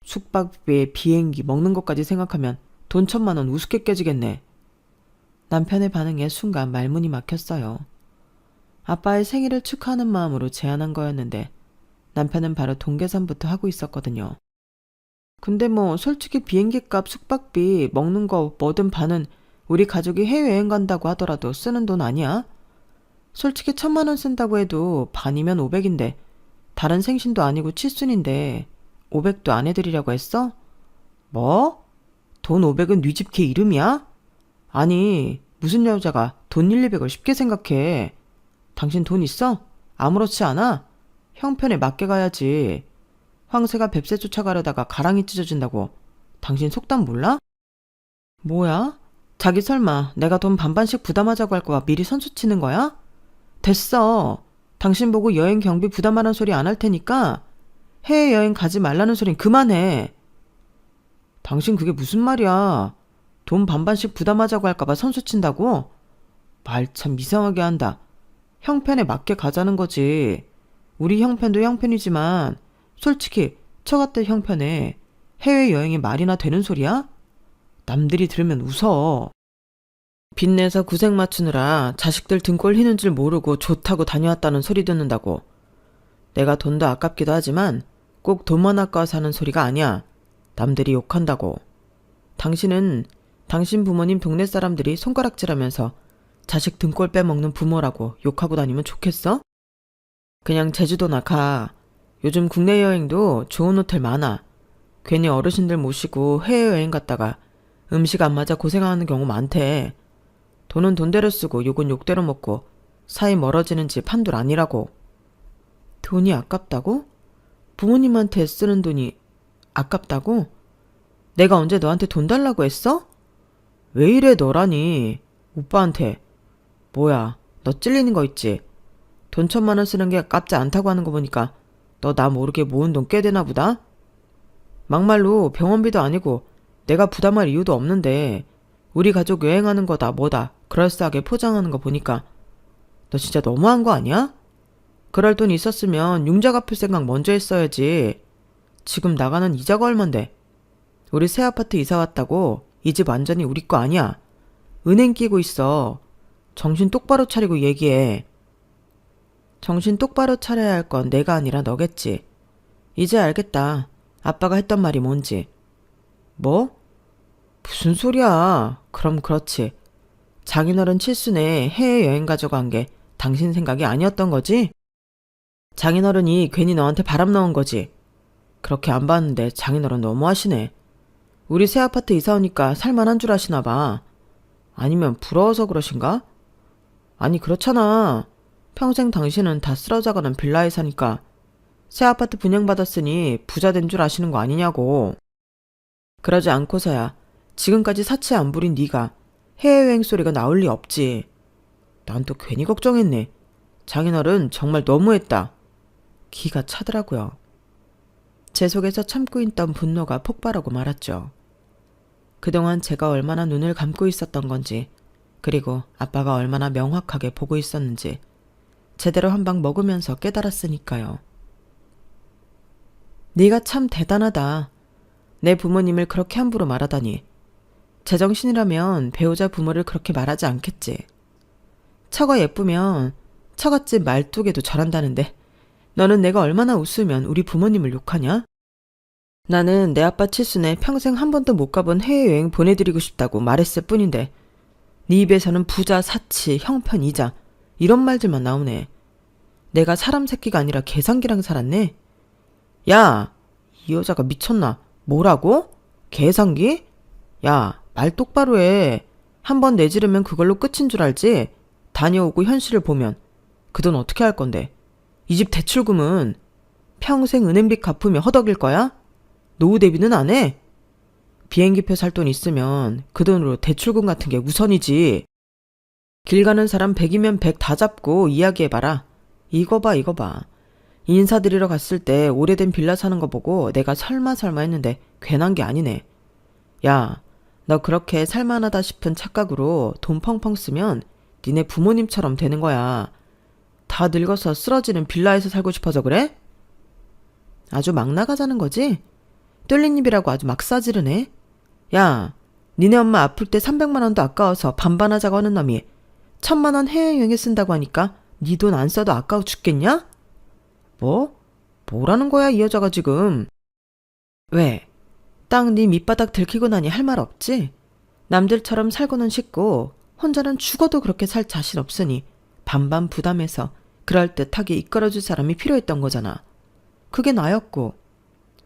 숙박비에 비행기 먹는 것까지 생각하면 돈 1,000만 원 우습게 깨지겠네. 남편의 반응에 순간 말문이 막혔어요. 아빠의 생일을 축하하는 마음으로 제안한 거였는데 남편은 바로 돈 계산부터 하고 있었거든요. 근데 뭐 솔직히 비행기값, 숙박비, 먹는 거 뭐든 반은 우리 가족이 해외여행 간다고 하더라도 쓰는 돈 아니야? 솔직히 1,000만 원 쓴다고 해도 반이면 500인데 다른 생신도 아니고 칠순인데 500도 안 해드리려고 했어? 뭐? 돈 500은 네 집 개 이름이야? 아니 무슨 여자가 돈 1,200을 쉽게 생각해. 당신 돈 있어? 아무렇지 않아? 형편에 맞게 가야지. 황새가 뱁새 쫓아가려다가 가랑이 찢어진다고 당신 속담 몰라? 뭐야? 자기 설마 내가 돈 반반씩 부담하자고 할거봐 미리 선수 치는 거야? 됐어. 당신 보고 여행 경비 부담하라는 소리 안 할 테니까 해외여행 가지 말라는 소린 그만해. 당신 그게 무슨 말이야. 돈 반반씩 부담하자고 할까봐 선수 친다고? 말 참 이상하게 한다. 형편에 맞게 가자는 거지. 우리 형편도 형편이지만 솔직히 처갓들 형편에 해외여행이 말이나 되는 소리야? 남들이 들으면 웃어. 빚내서 구색 맞추느라 자식들 등골 휘는 줄 모르고 좋다고 다녀왔다는 소리 듣는다고. 내가 돈도 아깝기도 하지만 꼭 돈만 아까워서 하는 소리가 아니야. 남들이 욕한다고. 당신은 당신 부모님 동네 사람들이 손가락질하면서 자식 등골 빼먹는 부모라고 욕하고 다니면 좋겠어? 그냥 제주도나 가. 요즘 국내 여행도 좋은 호텔 많아. 괜히 어르신들 모시고 해외여행 갔다가 음식 안 맞아 고생하는 경우 많대. 돈은 돈대로 쓰고 욕은 욕대로 먹고 사이 멀어지는 집 한둘 아니라고. 돈이 아깝다고? 부모님한테 쓰는 돈이 아깝다고? 내가 언제 너한테 돈 달라고 했어? 왜 이래 너라니. 오빠한테. 뭐야 너 찔리는 거 있지? 돈 1,000만 원 쓰는 게 아깝지 않다고 하는 거 보니까 너 나 모르게 모은 돈 꽤 되나 보다? 막말로 병원비도 아니고 내가 부담할 이유도 없는데 우리 가족 여행하는 거다 뭐다 그럴싸하게 포장하는 거 보니까 너 진짜 너무한 거 아니야? 그럴 돈 있었으면 융자 갚을 생각 먼저 했어야지. 지금 나가는 이자가 얼만데. 우리 새 아파트 이사 왔다고 이 집 완전히 우리 거 아니야. 은행 끼고 있어. 정신 똑바로 차리고 얘기해. 정신 똑바로 차려야 할 건 내가 아니라 너겠지. 이제 알겠다. 아빠가 했던 말이 뭔지. 뭐? 무슨 소리야. 그럼 그렇지. 장인어른 칠순에 해외여행 가져간 게 당신 생각이 아니었던 거지? 장인어른이 괜히 너한테 바람 넣은 거지. 그렇게 안 봤는데 장인어른 너무하시네. 우리 새 아파트 이사 오니까 살만한 줄 아시나 봐. 아니면 부러워서 그러신가? 아니 그렇잖아. 평생 당신은 다 쓰러져가는 빌라에 사니까 새 아파트 분양받았으니 부자 된 줄 아시는 거 아니냐고. 그러지 않고서야 지금까지 사치 안 부린 네가 해외여행 소리가 나올 리 없지. 난 또 괜히 걱정했네. 장인어른 정말 너무했다. 기가 차더라고요. 제 속에서 참고 있던 분노가 폭발하고 말았죠. 그동안 제가 얼마나 눈을 감고 있었던 건지, 그리고 아빠가 얼마나 명확하게 보고 있었는지 제대로 한 방 먹으면서 깨달았으니까요. 네가 참 대단하다. 내 부모님을 그렇게 함부로 말하다니. 제정신이라면 배우자 부모를 그렇게 말하지 않겠지. 처가 예쁘면 처갓집 말뚝에도 잘한다는데 너는 내가 얼마나 웃으면 우리 부모님을 욕하냐? 나는 내 아빠 칠순에 평생 한 번도 못 가본 해외여행 보내드리고 싶다고 말했을 뿐인데 네 입에서는 부자, 사치, 형편, 이자 이런 말들만 나오네. 내가 사람 새끼가 아니라 계산기랑 살았네. 야, 이 여자가 미쳤나? 뭐라고? 계산기? 야, 말 똑바로 해. 한 번 내지르면 그걸로 끝인 줄 알지? 다녀오고 현실을 보면 그 돈 어떻게 할 건데? 이 집 대출금은 평생 은행빚 갚으며 허덕일 거야? 노후 대비는 안 해? 비행기표 살 돈 있으면 그 돈으로 대출금 같은 게 우선이지. 길 가는 사람 100이면 100 다 잡고 이야기해봐라. 이거 봐 이거 봐. 인사드리러 갔을 때 오래된 빌라 사는 거 보고 내가 설마 했는데 괜한 게 아니네. 야, 너 그렇게 살만하다 싶은 착각으로 돈 펑펑 쓰면 니네 부모님처럼 되는 거야. 다 늙어서 쓰러지는 빌라에서 살고 싶어서 그래? 아주 막 나가자는 거지? 뚫린 입이라고 아주 막 싸지르네. 야, 니네 엄마 아플 때 300만 원도 아까워서 반반하자고 하는 놈이 1000만 원 해외여행에 쓴다고 하니까 니 돈 안 써도 아까워 죽겠냐? 뭐? 뭐라는 거야 이 여자가 지금. 왜? 딱 네 밑바닥 들키고 나니 할 말 없지? 남들처럼 살고는 싶고 혼자는 죽어도 그렇게 살 자신 없으니 반반 부담해서 그럴듯하게 이끌어줄 사람이 필요했던 거잖아. 그게 나였고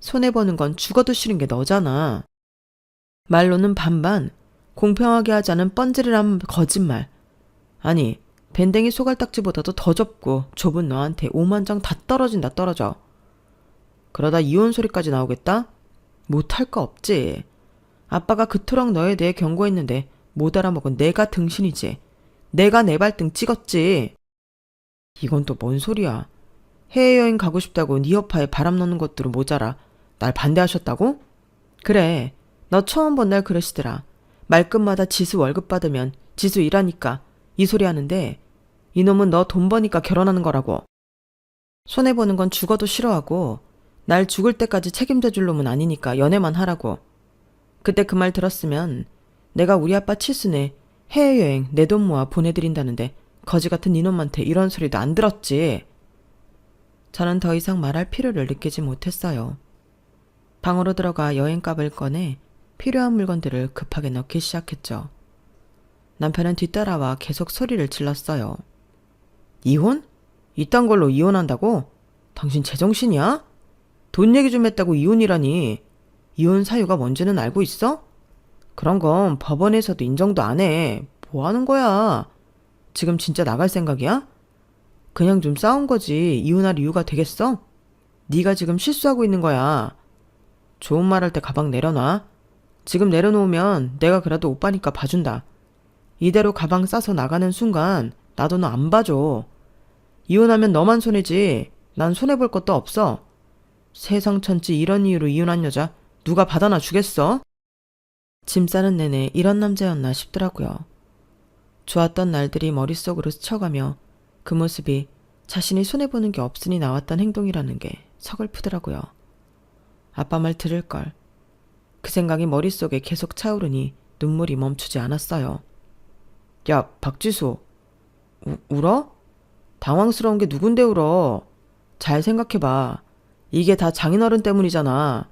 손해보는 건 죽어도 싫은 게 너잖아. 말로는 반반, 공평하게 하자는 뻔질이란 거짓말. 아니, 밴댕이 소갈딱지보다도 더 좁고 좁은 너한테 5만 장 다 떨어진다 떨어져. 그러다 이혼 소리까지 나오겠다? 못할 거 없지. 아빠가 그토록 너에 대해 경고했는데 못 알아먹은 내가 등신이지. 내가 내 발등 찍었지. 이건 또 뭔 소리야. 해외여행 가고 싶다고 네 여파에 바람 넣는 것들은 모자라 날 반대하셨다고? 그래, 너 처음 본 날 그러시더라. 말끝마다 지수 월급 받으면 지수 일하니까 이 소리 하는데 이놈은 너 돈 버니까 결혼하는 거라고. 손해보는 건 죽어도 싫어하고 날 죽을 때까지 책임져 줄 놈은 아니니까 연애만 하라고. 그때 그 말 들었으면 내가 우리 아빠 칠순에 해외여행 내 돈 모아 보내드린다는데 거지 같은 이놈한테 이런 소리도 안 들었지. 저는 더 이상 말할 필요를 느끼지 못했어요. 방으로 들어가 여행값을 꺼내 필요한 물건들을 급하게 넣기 시작했죠. 남편은 뒤따라와 계속 소리를 질렀어요. 이혼? 이딴 걸로 이혼한다고? 당신 제정신이야? 돈 얘기 좀 했다고 이혼이라니. 이혼 사유가 뭔지는 알고 있어? 그런 건 법원에서도 인정도 안 해. 뭐 하는 거야? 지금 진짜 나갈 생각이야? 그냥 좀 싸운 거지 이혼할 이유가 되겠어? 네가 지금 실수하고 있는 거야. 좋은 말 할 때 가방 내려놔. 지금 내려놓으면 내가 그래도 오빠니까 봐준다. 이대로 가방 싸서 나가는 순간 나도 너 안 봐줘. 이혼하면 너만 손해지. 난 손해볼 것도 없어. 세상 천지 이런 이유로 이혼한 여자 누가 받아나 주겠어? 짐 싸는 내내 이런 남자였나 싶더라고요. 좋았던 날들이 머릿속으로 스쳐가며 그 모습이 자신이 손해보는 게 없으니 나왔던 행동이라는 게 서글프더라고요. 아빠 말 들을걸. 그 생각이 머릿속에 계속 차오르니 눈물이 멈추지 않았어요. 야, 박지수. 울어? 당황스러운 게 누군데 울어? 잘 생각해봐. 이게 다 장인어른 때문이잖아.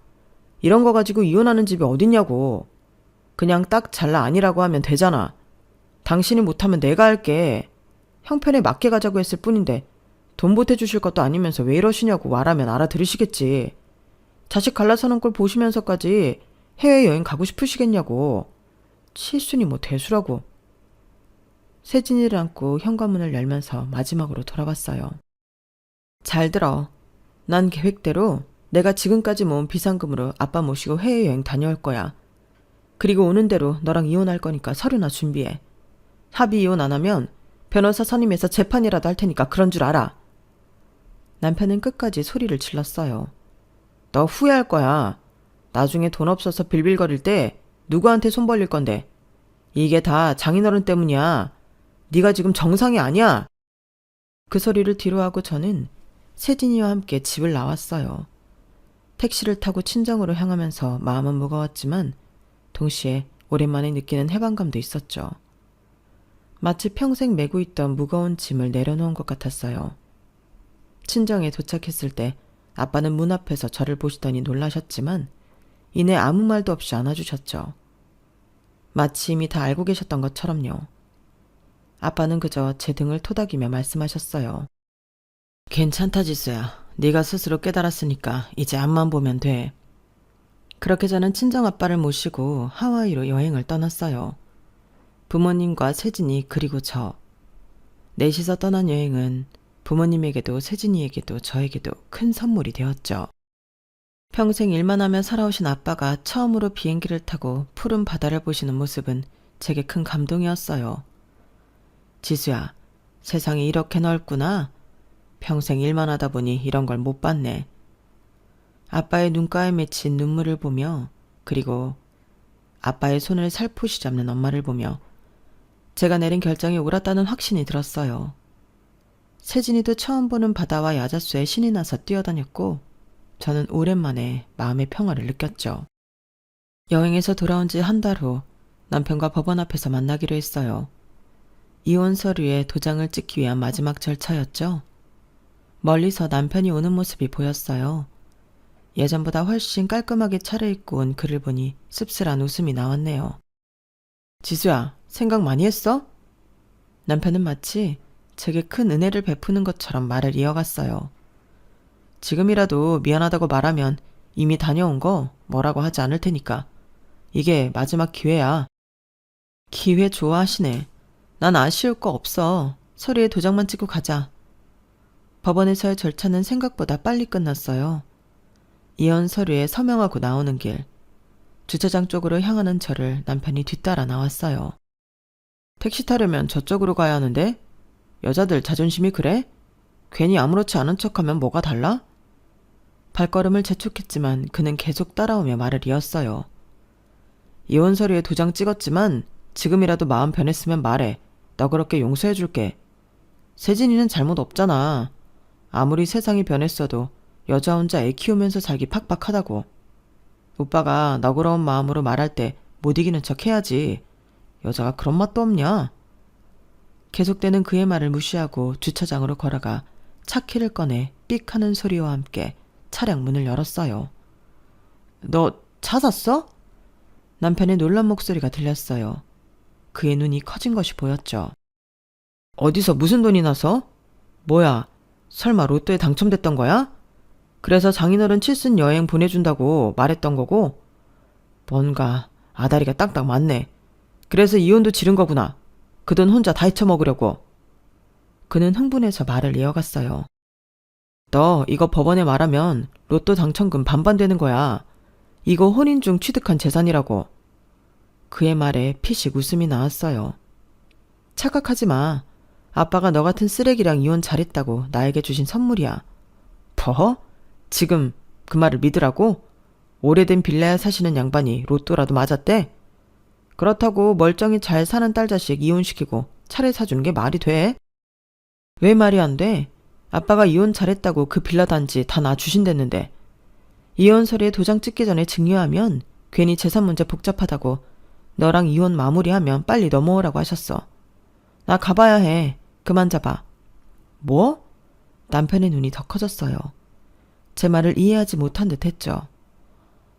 이런 거 가지고 이혼하는 집이 어딨냐고. 그냥 딱 잘라 아니라고 하면 되잖아. 당신이 못하면 내가 할게. 형편에 맞게 가자고 했을 뿐인데 돈 보태주실 것도 아니면서 왜 이러시냐고 말하면 알아들으시겠지. 자식 갈라서는 꼴 보시면서까지 해외여행 가고 싶으시겠냐고. 칠순이 뭐 대수라고. 세진이를 안고 현관문을 열면서 마지막으로 돌아봤어요. 잘 들어. 난 계획대로 내가 지금까지 모은 비상금으로 아빠 모시고 해외여행 다녀올 거야. 그리고 오는 대로 너랑 이혼할 거니까 서류나 준비해. 합의 이혼 안 하면 변호사 선임해서 재판이라도 할 테니까 그런 줄 알아. 남편은 끝까지 소리를 질렀어요. 너 후회할 거야. 나중에 돈 없어서 빌빌거릴 때 누구한테 손 벌릴 건데. 이게 다 장인어른 때문이야. 네가 지금 정상이 아니야. 그 소리를 뒤로하고 저는 세진이와 함께 집을 나왔어요. 택시를 타고 친정으로 향하면서 마음은 무거웠지만 동시에 오랜만에 느끼는 해방감도 있었죠. 마치 평생 메고 있던 무거운 짐을 내려놓은 것 같았어요. 친정에 도착했을 때 아빠는 문 앞에서 저를 보시더니 놀라셨지만 이내 아무 말도 없이 안아주셨죠. 마치 이미 다 알고 계셨던 것처럼요. 아빠는 그저 제 등을 토닥이며 말씀하셨어요. 괜찮다 지수야. 네가 스스로 깨달았으니까 이제 앞만 보면 돼. 그렇게 저는 친정아빠를 모시고 하와이로 여행을 떠났어요. 부모님과 세진이 그리고 저. 넷이서 떠난 여행은 부모님에게도 세진이에게도 저에게도 큰 선물이 되었죠. 평생 일만 하며 살아오신 아빠가 처음으로 비행기를 타고 푸른 바다를 보시는 모습은 제게 큰 감동이었어요. 지수야, 세상이 이렇게 넓구나. 평생 일만 하다 보니 이런 걸 못 봤네. 아빠의 눈가에 맺힌 눈물을 보며 그리고 아빠의 손을 살포시 잡는 엄마를 보며 제가 내린 결정이 옳았다는 확신이 들었어요. 세진이도 처음 보는 바다와 야자수에 신이 나서 뛰어다녔고 저는 오랜만에 마음의 평화를 느꼈죠. 여행에서 돌아온 지 한 달 후 남편과 법원 앞에서 만나기로 했어요. 이혼 서류에 도장을 찍기 위한 마지막 절차였죠. 멀리서 남편이 오는 모습이 보였어요. 예전보다 훨씬 깔끔하게 차려입고 온 그를 보니 씁쓸한 웃음이 나왔네요. 지수야, 생각 많이 했어? 남편은 마치 제게 큰 은혜를 베푸는 것처럼 말을 이어갔어요. 지금이라도 미안하다고 말하면 이미 다녀온 거 뭐라고 하지 않을 테니까. 이게 마지막 기회야. 기회 좋아하시네. 난 아쉬울 거 없어. 서류에 도장만 찍고 가자. 법원에서의 절차는 생각보다 빨리 끝났어요. 이혼 서류에 서명하고 나오는 길. 주차장 쪽으로 향하는 저를 남편이 뒤따라 나왔어요. 택시 타려면 저쪽으로 가야 하는데? 여자들 자존심이 그래? 괜히 아무렇지 않은 척하면 뭐가 달라? 발걸음을 재촉했지만 그는 계속 따라오며 말을 이었어요. 이혼 서류에 도장 찍었지만 지금이라도 마음 변했으면 말해. 너그럽게 용서해줄게. 세진이는 잘못 없잖아. 아무리 세상이 변했어도 여자 혼자 애 키우면서 살기 팍팍하다고. 오빠가 너그러운 마음으로 말할 때 못 이기는 척 해야지. 여자가 그런 맛도 없냐? 계속되는 그의 말을 무시하고 주차장으로 걸어가 차 키를 꺼내 삑 하는 소리와 함께 차량 문을 열었어요. 너 차 샀어? 남편의 놀란 목소리가 들렸어요. 그의 눈이 커진 것이 보였죠. 어디서 무슨 돈이 나서? 뭐야, 설마 로또에 당첨됐던 거야? 그래서 장인어른 칠순 여행 보내준다고 말했던 거고? 뭔가 아다리가 딱딱 맞네. 그래서 이혼도 지른 거구나. 그 돈 혼자 다 헤쳐먹으려고. 그는 흥분해서 말을 이어갔어요. 너 이거 법원에 말하면 로또 당첨금 반반 되는 거야. 이거 혼인 중 취득한 재산이라고. 그의 말에 피식 웃음이 나왔어요. 착각하지 마. 아빠가 너 같은 쓰레기랑 이혼 잘했다고 나에게 주신 선물이야. 뭐? 지금 그 말을 믿으라고? 오래된 빌라에 사시는 양반이 로또라도 맞았대? 그렇다고 멀쩡히 잘 사는 딸 자식 이혼시키고 차를 사주는 게 말이 돼? 왜 말이 안 돼? 아빠가 이혼 잘했다고 그 빌라 단지 다 나 주신댔는데. 이혼 서류에 도장 찍기 전에 증여하면 괜히 재산 문제 복잡하다고 너랑 이혼 마무리하면 빨리 넘어오라고 하셨어. 나 가봐야 해. 그만 잡아. 뭐? 남편의 눈이 더 커졌어요. 제 말을 이해하지 못한 듯 했죠.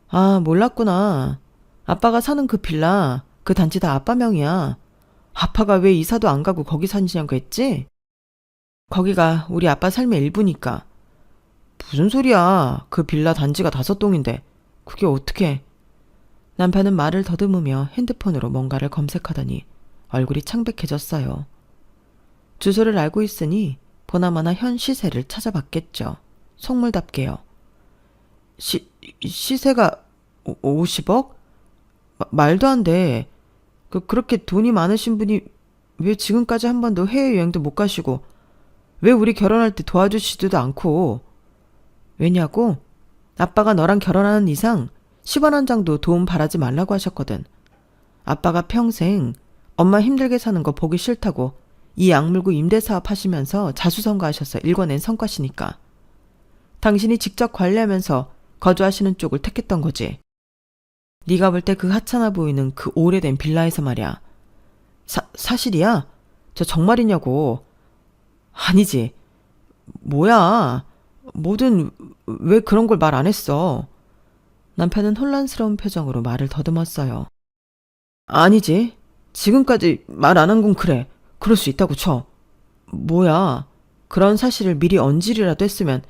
아, 몰랐구나. 아빠가 사는 그 빌라, 그 단지 다 아빠 명이야. 아빠가 왜 이사도 안 가고 거기 사시냐고 했지? 거기가 우리 아빠 삶의 일부니까. 무슨 소리야. 그 빌라 단지가 5동인데. 그게 어떻게. 남편은 말을 더듬으며 핸드폰으로 뭔가를 검색하더니 얼굴이 창백해졌어요. 주소를 알고 있으니 보나마나 현 시세를 찾아봤겠죠. 속물답게요. 시세가 50억? 말도 안 돼. 그렇게 돈이 많으신 분이 왜 지금까지 한 번도 해외여행도 못 가시고 왜 우리 결혼할 때 도와주시지도 않고. 왜냐고? 아빠가 너랑 결혼하는 이상 10원 한 장도 도움 바라지 말라고 하셨거든. 아빠가 평생 엄마 힘들게 사는 거 보기 싫다고 이 약물고 임대사업 하시면서 자수성가하셔서 일궈낸 성과시니까. 당신이 직접 관리하면서 거주하시는 쪽을 택했던 거지. 네가 볼 때 그 하찮아 보이는 그 오래된 빌라에서 말이야. 사실이야? 저 정말이냐고. 아니지. 뭐야. 뭐든 왜 그런 걸 말 안 했어. 남편은 혼란스러운 표정으로 말을 더듬었어요. 아니지. 지금까지 말 안 한 건 그래. 그럴 수 있다고 쳐. 뭐야. 그런 사실을 미리 언질이라도 했으면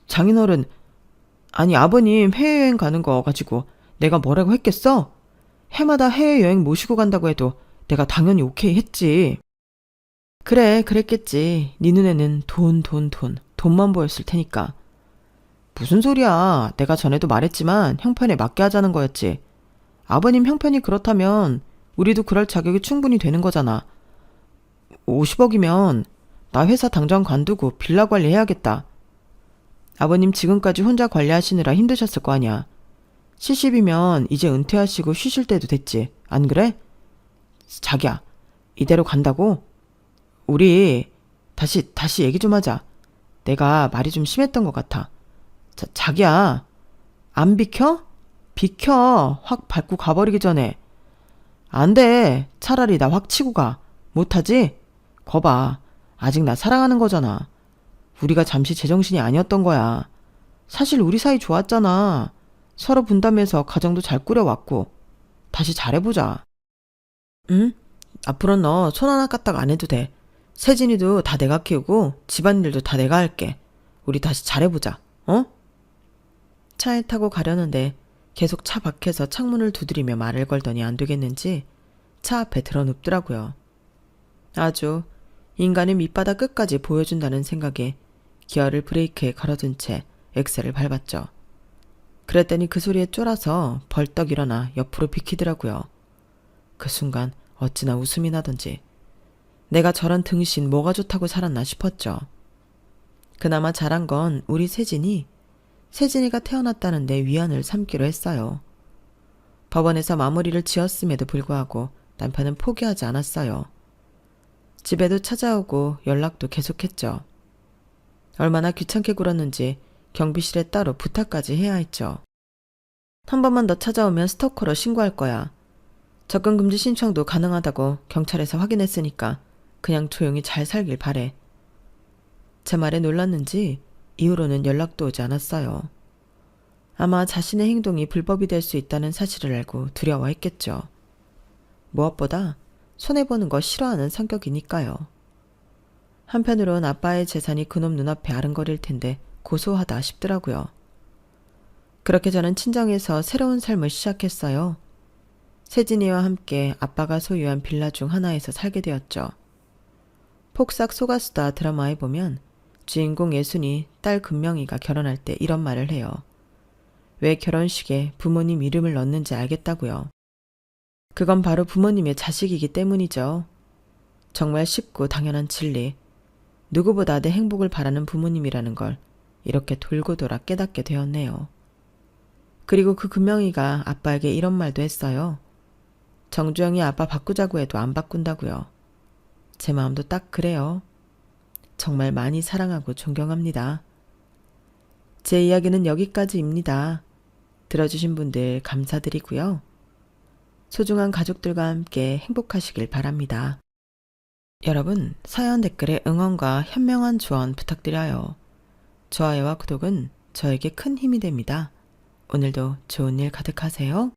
장인어른, 아니 아버님 해외여행 가는 거 가지고 내가 뭐라고 했겠어? 해마다 해외여행 모시고 간다고 해도 내가 당연히 오케이 했지. 그래, 그랬겠지. 네 눈에는 돈만 보였을 테니까. 무슨 소리야. 내가 전에도 말했지만 형편에 맞게 하자는 거였지. 아버님 형편이 그렇다면 우리도 그럴 자격이 충분히 되는 거잖아. 50억이면 나 회사 당장 관두고 빌라 관리해야겠다. 아버님 지금까지 혼자 관리하시느라 힘드셨을 거 아니야. 70이면 이제 은퇴하시고 쉬실 때도 됐지. 안 그래? 자기야, 이대로 간다고? 우리 다시 얘기 좀 하자. 내가 말이 좀 심했던 것 같아. 자기야, 안 비켜? 비켜. 확 밟고 가버리기 전에. 안 돼. 차라리 나 확 치고 가. 못하지? 거봐. 아직 나 사랑하는 거잖아. 우리가 잠시 제정신이 아니었던 거야. 사실 우리 사이 좋았잖아. 서로 분담해서 가정도 잘 꾸려왔고. 다시 잘해보자. 응? 앞으로 너 손 하나 까딱 안 해도 돼. 세진이도 다 내가 키우고 집안일도 다 내가 할게. 우리 다시 잘해보자. 어? 차에 타고 가려는데 계속 차 밖에서 창문을 두드리며 말을 걸더니 안 되겠는지 차 앞에 드러눕더라고요. 아주 인간의 밑바닥 끝까지 보여준다는 생각에 기어를 브레이크에 걸어둔 채 엑셀을 밟았죠. 그랬더니 그 소리에 쫄아서 벌떡 일어나 옆으로 비키더라고요. 그 순간 어찌나 웃음이 나던지 내가 저런 등신 뭐가 좋다고 살았나 싶었죠. 그나마 잘한 건 우리 세진이가 태어났다는데 위안을 삼기로 했어요. 법원에서 마무리를 지었음에도 불구하고 남편은 포기하지 않았어요. 집에도 찾아오고 연락도 계속했죠. 얼마나 귀찮게 굴었는지 경비실에 따로 부탁까지 해야 했죠. 한 번만 더 찾아오면 스토커로 신고할 거야. 접근금지 신청도 가능하다고 경찰에서 확인했으니까 그냥 조용히 잘 살길 바래. 제 말에 놀랐는지 이후로는 연락도 오지 않았어요. 아마 자신의 행동이 불법이 될 수 있다는 사실을 알고 두려워했겠죠. 무엇보다 손해보는 거 싫어하는 성격이니까요. 한편으론 아빠의 재산이 그놈 눈앞에 아른거릴 텐데 고소하다 싶더라고요. 그렇게 저는 친정에서 새로운 삶을 시작했어요. 세진이와 함께 아빠가 소유한 빌라 중 하나에서 살게 되었죠. 폭삭 속았수다 드라마에 보면 주인공 예순이 딸 금명이가 결혼할 때 이런 말을 해요. 왜 결혼식에 부모님 이름을 넣는지 알겠다고요. 그건 바로 부모님의 자식이기 때문이죠. 정말 쉽고 당연한 진리. 누구보다 내 행복을 바라는 부모님이라는 걸 이렇게 돌고 돌아 깨닫게 되었네요. 그리고 그 금명이가 아빠에게 이런 말도 했어요. 정주영이 아빠 바꾸자고 해도 안 바꾼다고요. 제 마음도 딱 그래요. 정말 많이 사랑하고 존경합니다. 제 이야기는 여기까지입니다. 들어주신 분들 감사드리고요. 소중한 가족들과 함께 행복하시길 바랍니다. 여러분, 사연 댓글에 응원과 현명한 조언 부탁드려요. 좋아요와 구독은 저에게 큰 힘이 됩니다. 오늘도 좋은 일 가득하세요.